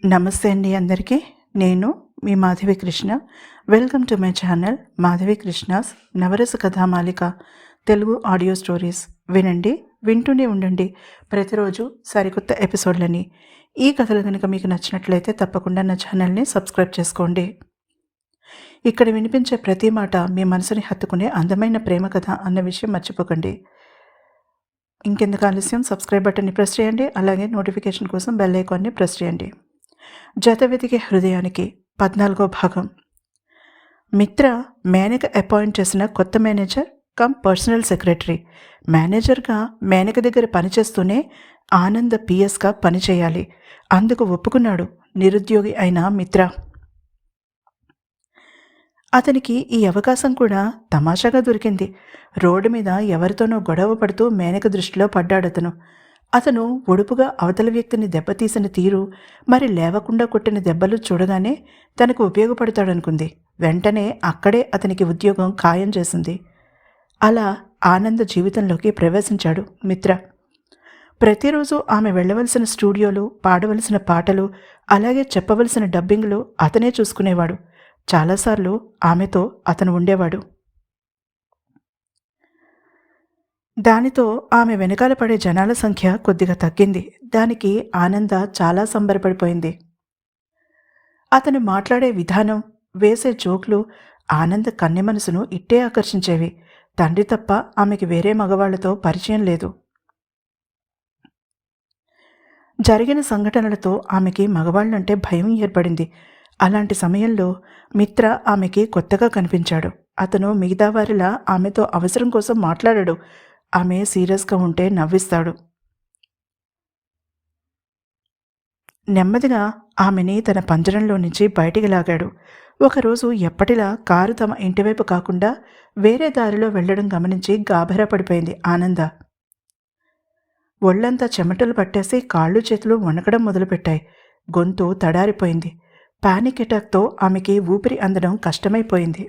నమస్తే అండి అందరికీ. నేను మీ Madhavi Krishna. Welcome to my channel Madhavi Krishna's Navarasa Kathamalika Telugu audio stories. వినండి, వింటూనే ఉండండి ప్రతిరోజు సరికొత్త ఎపిసోడ్లని. ఈ కథలు కనుక మీకు నచ్చినట్లయితే తప్పకుండా నా ఛానల్ని సబ్స్క్రైబ్ చేసుకోండి. ఇక్కడ వినిపించే ప్రతి మాట మీ మనసుని హత్తుకునే అందమైన ప్రేమ కథ అన్న విషయం మర్చిపోకండి. ఇంకెందుకు ఆలస్యం, సబ్స్క్రైబ్ బటన్ని ప్రెస్ చేయండి. అలాగే నోటిఫికేషన్ కోసం బెల్ ఐకాన్ని ప్రెస్ చేయండి. జత వెతికే హృదయానికి 14వ భాగం. మిత్ర మేనక అపాయింట్ చేసిన కొత్త మేనేజర్ కమ్ పర్సనల్ సెక్రటరీ. మేనేజర్గా మేనక దగ్గర పనిచేస్తూనే ఆనంద పిఎస్గా పనిచేయాలి. అందుకు ఒప్పుకున్నాడు నిరుద్యోగి అయిన మిత్ర. అతనికి ఈ అవకాశం కూడా తమాషాగా దొరికింది. రోడ్డు మీద ఎవరితోనో గొడవ పడుతూ మేనక దృష్టిలో పడ్డాడతను. అతను ఒడుపుగా అవతల వ్యక్తిని దెబ్బతీసిన తీరు, మరి లేవకుండా కొట్టిన దెబ్బలు చూడగానే తనకు ఉపయోగపడతాడనుకుంది. వెంటనే అక్కడే అతనికి ఉద్యోగం ఖాయం చేసింది. అలా ఆనంద జీవితంలోకి ప్రవేశించాడు మిత్ర. ప్రతిరోజు ఆమె వెళ్ళవలసిన స్టూడియోలు, పాడవలసిన పాటలు, అలాగే చెప్పవలసిన డబ్బింగ్లు అతనే చూసుకునేవాడు. చాలాసార్లు ఆమెతో అతను ఉండేవాడు. దానితో ఆమె వెనకాల పడే జనాల సంఖ్య కొద్దిగా తగ్గింది. దానికి ఆనంద చాలా సంబరపడిపోయింది. అతను మాట్లాడే విధానం, వేసే జోక్లు ఆనంద కన్నె మనసును ఇట్టే ఆకర్షించేవి. తండ్రి తప్ప ఆమెకి వేరే మగవాళ్లతో పరిచయం లేదు. జరిగిన సంఘటనలతో ఆమెకి మగవాళ్ళంటే భయం ఏర్పడింది. అలాంటి సమయంలో మిత్ర ఆమెకి కొత్తగా కనిపించాడు. అతను మిగతా వారిలా ఆమెతో అవసరం కోసం మాట్లాడాడు. ఆమె సీరియస్గా ఉంటే నవ్విస్తాడు. నెమ్మదిగా ఆమెని తన పంజరంలో నుంచి బయటికి లాగాడు. ఒకరోజు ఎప్పటిలా కారు తమ ఇంటివైపు కాకుండా వేరే దారిలో వెళ్లడం గమనించి గాభరా పడిపోయింది ఆనంద. ఒళ్లంతా చెమటలు పట్టేసి కాళ్ళు చేతులు వణకడం మొదలుపెట్టాయి. గొంతు తడారిపోయింది. పానిక్ అటాక్తో ఆమెకి ఊపిరి అందడం కష్టమైపోయింది.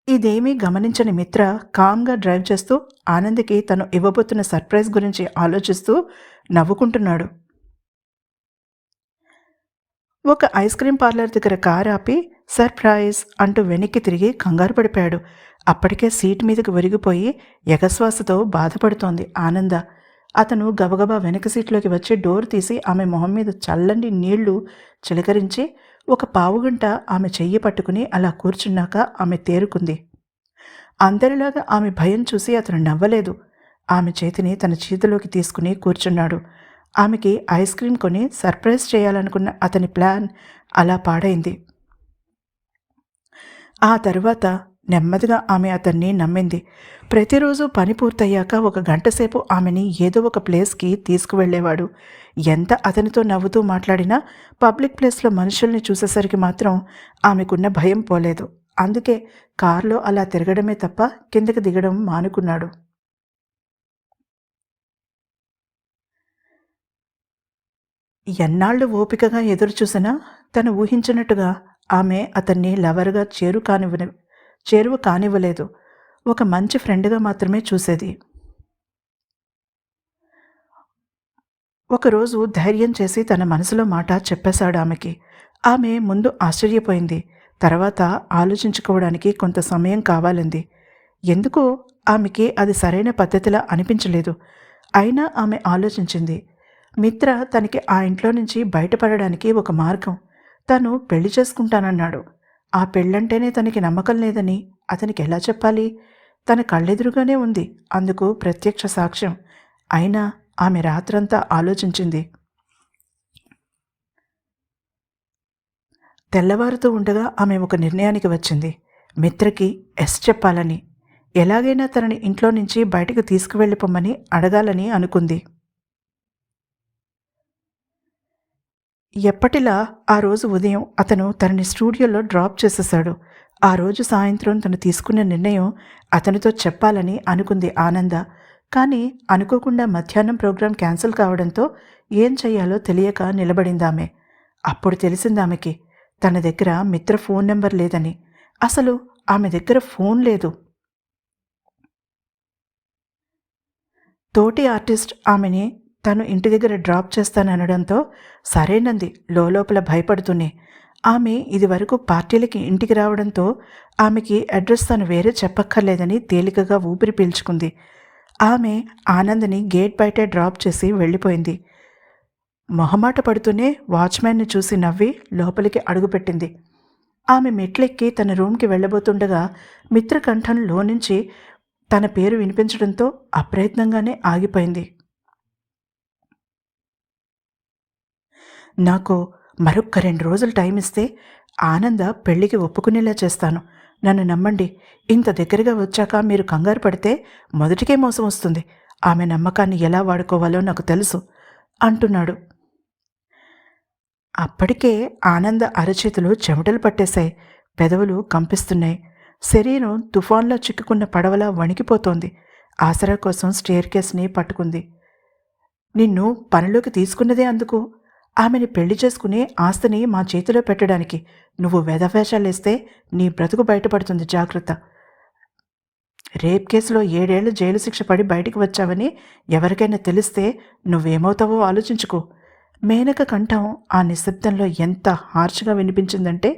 ఇదేమీ గమనించని మిత్ర కామ్గా డ్రైవ్ చేస్తూ ఆనంద్కి తను ఇవ్వబోతున్న సర్ప్రైజ్ గురించి ఆలోచిస్తూ నవ్వుకుంటున్నాడు. ఒక ఐస్ క్రీం పార్లర్ దగ్గర కారు ఆపి సర్ప్రైజ్ అంటూ వెనక్కి తిరిగి కంగారు పడిపోయాడు. అప్పటికే సీట్ మీదకి ఒరిగిపోయి ఎగశ్వాసతో బాధపడుతోంది ఆనంద. అతను గబగబా వెనక సీట్లోకి వచ్చి డోర్ తీసి ఆమె మొహం మీద చల్లని నీళ్లు చిలకరించి ఒక పావుగంట ఆమె చెయ్యి పట్టుకుని అలా కూర్చున్నాక ఆమె తేరుకుంది. అందరిలాగా ఆమె భయం చూసి అతను నవ్వలేదు. ఆమె చేతిని తన చేతిలోకి తీసుకుని కూర్చున్నాడు. ఆమెకి ఐస్ క్రీం కొని సర్ప్రైజ్ చేయాలనుకున్న అతని ప్లాన్ అలా పాడైంది. ఆ తరువాత నెమ్మదిగా ఆమె అతన్ని నమ్మింది. ప్రతిరోజు పని పూర్తయ్యాక ఒక గంటసేపు ఆమెని ఏదో ఒక ప్లేస్కి తీసుకువెళ్ళేవాడు. ఎంత అతనితో నవ్వుతూ మాట్లాడినా పబ్లిక్ ప్లేస్లో మనుషుల్ని చూసేసరికి మాత్రం ఆమెకున్న భయం పోలేదు. అందుకే కారులో అలా తిరగడమే తప్ప కిందకి దిగడం మానుకున్నాడు. ఎన్నాళ్ళు ఓపికగా ఎదురుచూసినా తను ఊహించినట్టుగా ఆమె అతన్ని లవర్గా చేరువ కానివ్వలేదు. ఒక మంచి ఫ్రెండ్గా మాత్రమే చూసేది. ఒకరోజు ధైర్యం చేసి తన మనసులో మాట చెప్పేశాడు ఆమెకి. ఆమె ముందు ఆశ్చర్యపోయింది. తర్వాత ఆలోచించుకోవడానికి కొంత సమయం కావాలంది. ఎందుకో ఆమెకి అది సరైన పద్ధతిలా అనిపించలేదు. అయినా ఆమె ఆలోచించింది. మిత్ర తనకి ఆ ఇంట్లో నుంచి బయటపడడానికి ఒక మార్గం. తను పెళ్లి చేసుకుంటానన్నాడు. ఆ పెళ్ళంటేనే తనకి నమ్మకం లేదని అతనికి ఎలా చెప్పాలి? తన కళ్ళెదురుగానే ఉంది అందుకు ప్రత్యక్ష సాక్ష్యం. అయినా ఆమె రాత్రంతా ఆలోచించింది. తెల్లవారుతూ ఉండగా ఆమె ఒక నిర్ణయానికి వచ్చింది. మిత్రకి ఎస్ చెప్పాలని, ఎలాగైనా తనని ఇంట్లో నుంచి బయటకు తీసుకువెళ్ళిపోమ్మని అడగాలని అనుకుంది. ఎప్పటిలా ఆ రోజు ఉదయం అతను తనని స్టూడియోలో డ్రాప్ చేసేశాడు. ఆ రోజు సాయంత్రం తను తీసుకున్న నిర్ణయం అతనితో చెప్పాలని అనుకుంది ఆనంద. కానీ అనుకోకుండా మధ్యాహ్నం ప్రోగ్రాం క్యాన్సిల్ కావడంతో ఏం చెయ్యాలో తెలియక నిలబడిందామె. అప్పుడు తెలిసిందామెకి తన దగ్గర మిత్ర ఫోన్ నెంబర్ లేదని. అసలు ఆమె దగ్గర ఫోన్ లేదు. తోటి ఆర్టిస్ట్ ఆమెని తను ఇంటి దగ్గర డ్రాప్ చేస్తాననడంతో సరేనంది లోపల భయపడుతూనే. ఆమె ఇదివరకు పార్టీలకి ఇంటికి రావడంతో ఆమెకి అడ్రస్ తను వేరే చెప్పక్కర్లేదని తేలికగా ఊపిరి పీల్చుకుంది. ఆమె ఆనంద్ని గేట్ బయటే డ్రాప్ చేసి వెళ్ళిపోయింది. మొహమాట పడుతూనే వాచ్మ్యాన్ని చూసి నవ్వి లోపలికి అడుగుపెట్టింది. ఆమె మెట్లెక్కి తన రూమ్కి వెళ్ళబోతుండగా మిత్రకంఠంలో నుంచి తన పేరు వినిపించడంతో అప్రయత్నంగానే ఆగిపోయింది. నాకు మరొక్క 2 రోజులు టైం ఇస్తే ఆనంద పెళ్లికి ఒప్పుకునేలా చేస్తాను. నన్ను నమ్మండి. ఇంత దగ్గరగా వచ్చాక మీరు కంగారు పడితే మొదటికే మోసం వస్తుంది. ఆమె నమ్మకాన్ని ఎలా వాడుకోవాలో నాకు తెలుసు అంటున్నాడు. అప్పటికే ఆనంద అరచేతులు చెమటలు పట్టేశాయి. పెదవులు కంపిస్తున్నాయి. శరీరం తుఫాన్లో చిక్కుకున్న పడవలా వణికిపోతోంది. ఆసరా కోసం స్టేర్ కేస్ని పట్టుకుంది. నిన్ను పనిలోకి తీసుకున్నదే అందుకు. ఆమెని పెళ్లి చేసుకుని ఆస్తిని మా చేతిలో పెట్టడానికి. నువ్వు వెధవేషాలేస్తే నీ బ్రతుకు బయటపడుతుంది, జాగ్రత్త. రేప్ కేసులో 7 ఏళ్ల జైలు శిక్ష పడి బయటికి వచ్చావని ఎవరికైనా తెలిస్తే నువ్వేమవుతావో ఆలోచించుకో. మేనక కంఠం ఆ నిశ్శబ్దంలో ఎంత హార్ష్గా వినిపించిందంటే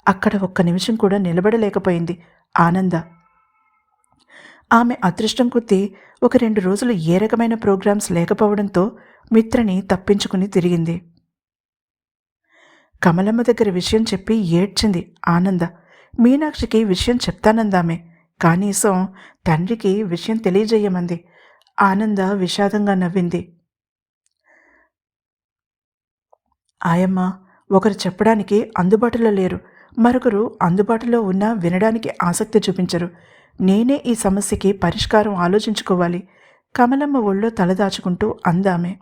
అక్కడ ఒక్క నిమిషం కూడా నిలబడలేకపోయింది ఆనంద. ఆమె అదృష్టం కొద్దీ ఒక 2 రోజులు ఏ రకమైన ప్రోగ్రామ్స్ లేకపోవడంతో మిత్రని తప్పించుకుని తిరిగింది. కమలమ్మ దగ్గర విషయం చెప్పి ఏడ్చింది ఆనంద. మీనాక్షికి విషయం చెప్తానందామె. కనీసం తండ్రికి విషయం తెలియజేయమంది. ఆనంద విషాదంగా నవ్వింది. ఆయమ్మ, ఒకరు చెప్పడానికి అందుబాటులో లేరు, మరొకరు అందుబాటులో ఉన్నా వినడానికి ఆసక్తి చూపించరు. నేనే ఈ సమస్యకి పరిష్కారం ఆలోచించుకోవాలి. కమలమ్మ ఒళ్ళో తలదాచుకుంటూ అందామె.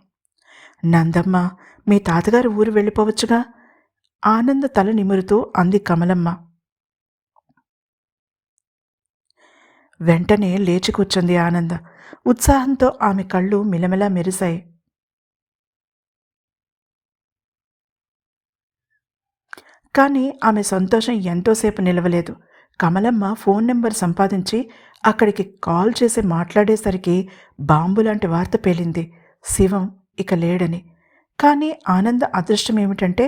నందమ్మ, మీ తాతగారు ఊరు వెళ్ళిపోవచ్చుగా? ఆనంద తల నిమురుతూ అంది కమలమ్మ. వెంటనే లేచి కూర్చుంది ఆనంద. ఉత్సాహంతో ఆమె కళ్ళు మిలమిలా మెరిశాయి. కానీ ఆమె సంతోషం ఎంతోసేపు నిలవలేదు. కమలమ్మ ఫోన్ నెంబర్ సంపాదించి అక్కడికి కాల్ చేసి మాట్లాడేసరికి బాంబులాంటి వార్త పేలింది. శివం ఇక లేడని. కానీ ఆనంద అదృష్టం ఏమిటంటే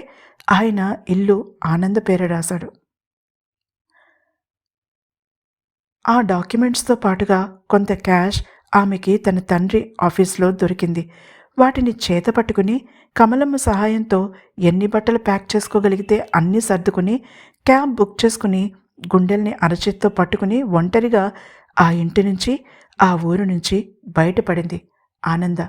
ఆయన ఇల్లు ఆనంద పేర రాశాడు. ఆ డాక్యుమెంట్స్తో పాటుగా కొంత క్యాష్ ఆమెకి తన తండ్రి ఆఫీస్లో దొరికింది. వాటిని చేత పట్టుకుని కమలమ్మ సహాయంతో ఎన్ని బట్టలు ప్యాక్ చేసుకోగలిగితే అన్నీ సర్దుకుని క్యాబ్ బుక్ చేసుకుని గుండెల్ని అరచేత్తో పట్టుకుని ఒంటరిగా ఆ ఇంటి నుంచి, ఆ ఊరు నుంచి బయటపడింది ఆనంద.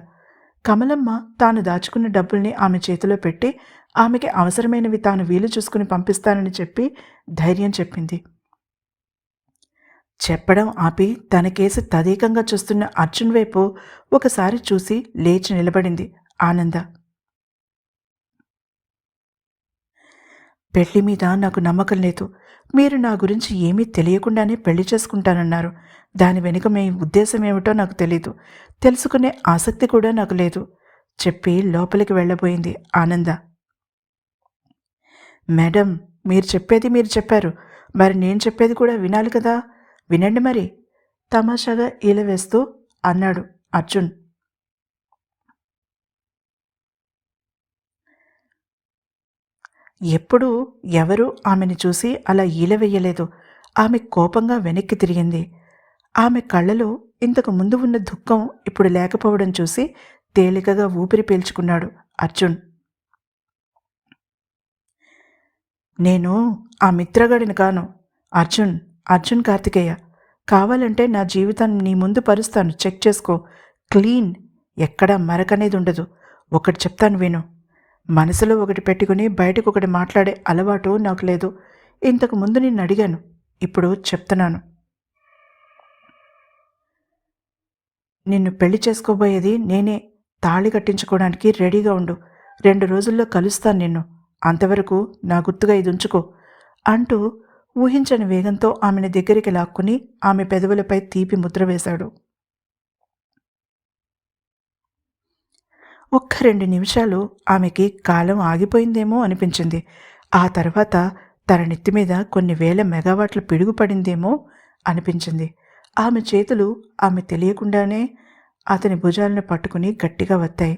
కమలమ్మ తాను దాచుకున్న డబ్బుల్ని ఆమె చేతిలో పెట్టి ఆమెకి అవసరమైనవి తాను వీలు చూసుకుని పంపిస్తానని చెప్పి ధైర్యం చెప్పింది. చెప్పడం ఆపి తన కేసు తదేకంగా చూస్తున్న అర్జున్ వైపు ఒకసారి చూసి లేచి నిలబడింది ఆనంద. పెళ్లి మీద నాకు నమ్మకం లేదు. మీరు నా గురించి ఏమీ తెలియకుండానే పెళ్లి చేసుకుంటానన్నారు. దాని వెనుక మీ ఉద్దేశం ఏమిటో నాకు తెలీదు. తెలుసుకునే ఆసక్తి కూడా నాకు లేదు చెప్పి లోపలికి వెళ్ళబోయింది ఆనంద. మేడం, మీరు చెప్పేది మీరు చెప్పారు, మరి నేను చెప్పేది కూడా వినాలి కదా. వినండి మరి, తమాషాగా ఈల వేస్తూ అన్నాడు అర్జున్. ఎప్పుడూ ఎవరూ ఆమెని చూసి అలా ఈల వెయ్యలేదు. ఆమె కోపంగా వెనక్కి తిరిగింది. ఆమె కళ్ళలో ఇంతకు ముందు ఉన్న దుఃఖం ఇప్పుడు లేకపోవడం చూసి తేలికగా ఊపిరి పీల్చుకున్నాడు అర్జున్. నేను ఆ మిత్రగాడిని కాను. అర్జున్, అర్జున్ కార్తికేయ. కావాలంటే నా జీవితాన్ని నీ ముందు పరుస్తాను, చెక్ చేసుకో. క్లీన్, ఎక్కడా మరకనేది ఉండదు. ఒకటి చెప్తాను విను. మనసులో ఒకటి పెట్టుకుని బయటకు ఒకటి మాట్లాడే అలవాటు నాకు లేదు. ఇంతకు ముందు నిన్ను అడిగాను, ఇప్పుడు చెప్తున్నాను. నిన్ను పెళ్లి చేసుకోబోయేది నేనే. తాళి కట్టించుకోవడానికి రెడీగా ఉండు. 2 రోజుల్లో కలుస్తాను నిన్ను. అంతవరకు నా గుర్తుగా ఇది ఉంచుకో అంటూ ఊహించని వేగంతో ఆమెను దగ్గరికి లాక్కుని ఆమె పెదవులపై తీపి ముద్ర వేశాడు. ఒక్క 2 నిమిషాలు ఆమెకి కాలం ఆగిపోయిందేమో అనిపించింది. ఆ తర్వాత తన నెత్తి మీద కొన్ని వేల మెగావాట్ల పిడుగు పడిందేమో అనిపించింది. ఆమె చేతులు ఆమె తెలియకుండానే అతని భుజాలను పట్టుకుని గట్టిగా వత్తాయి.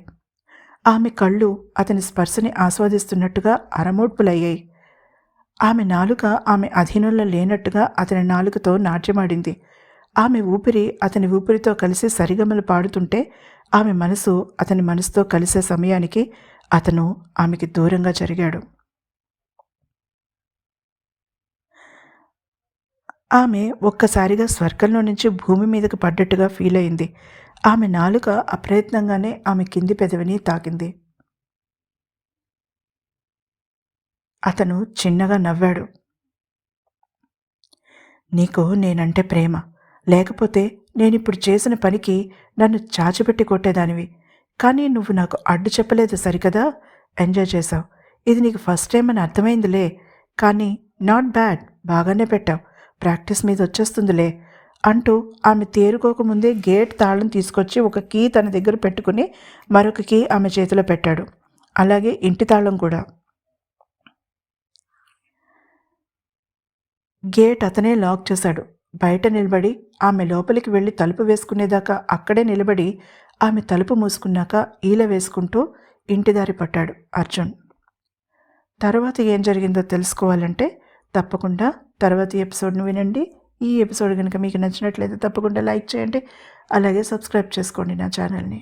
ఆమె కళ్ళు అతని స్పర్శని ఆస్వాదిస్తున్నట్టుగా అరమోడ్పులయ్యాయి. ఆమె నాలుక ఆమె అధీనంలో లేనట్టుగా అతని నాలుకతో నాట్యమాడింది. ఆమె ఊపిరి అతని ఊపిరితో కలిసి సరిగమలు పాడుతుంటే ఆమె మనసు అతని మనసుతో కలిసే సమయానికి అతను ఆమెకి దూరంగా జరిగాడు. ఆమె ఒక్కసారిగా స్వర్గంలో నుంచి భూమి మీదకు పడ్డట్టుగా ఫీల్ అయింది. ఆమె నాలుక అప్రయత్నంగానే ఆమె కింది పెదవిని తాకింది. అతను చిన్నగా నవ్వాడు. నీకు నేనంటే ప్రేమ, లేకపోతే నేనిప్పుడు చేసిన పనికి నన్ను చాచిపెట్టి కొట్టేదానివి. కానీ నువ్వు నాకు అడ్డు చెప్పలేదు సరికదా? ఎంజాయ్ చేశావు. ఇది నీకు ఫస్ట్ టైం అని అర్థమైందిలే. కానీ నాట్ బ్యాడ్, బాగానే పెట్టావు. ప్రాక్టీస్ మీద వచ్చేస్తుందిలే అంటూ ఆమె తేరుకోకముందే గేట్ తాళం తీసుకొచ్చి ఒక కీ తన దగ్గర పెట్టుకుని మరొక కీ ఆమె చేతిలో పెట్టాడు. అలాగే ఇంటి తాళం కూడా. గేట్ అతనే లాక్ చేశాడు. బయట నిలబడి ఆమె లోపలికి వెళ్ళి తలుపు వేసుకునేదాకా అక్కడే నిలబడి ఆమె తలుపు మూసుకున్నాక ఈల వేసుకుంటూ ఇంటిదారి పట్టాడు అర్జున్. తర్వాత ఏం జరిగిందో తెలుసుకోవాలంటే తప్పకుండా తర్వాతి ఎపిసోడ్ను వినండి. ఈ ఎపిసోడ్ కనుక మీకు నచ్చినట్లయితే తప్పకుండా లైక్ చేయండి. అలాగే సబ్స్క్రైబ్ చేసుకోండి నా ఛానల్ని.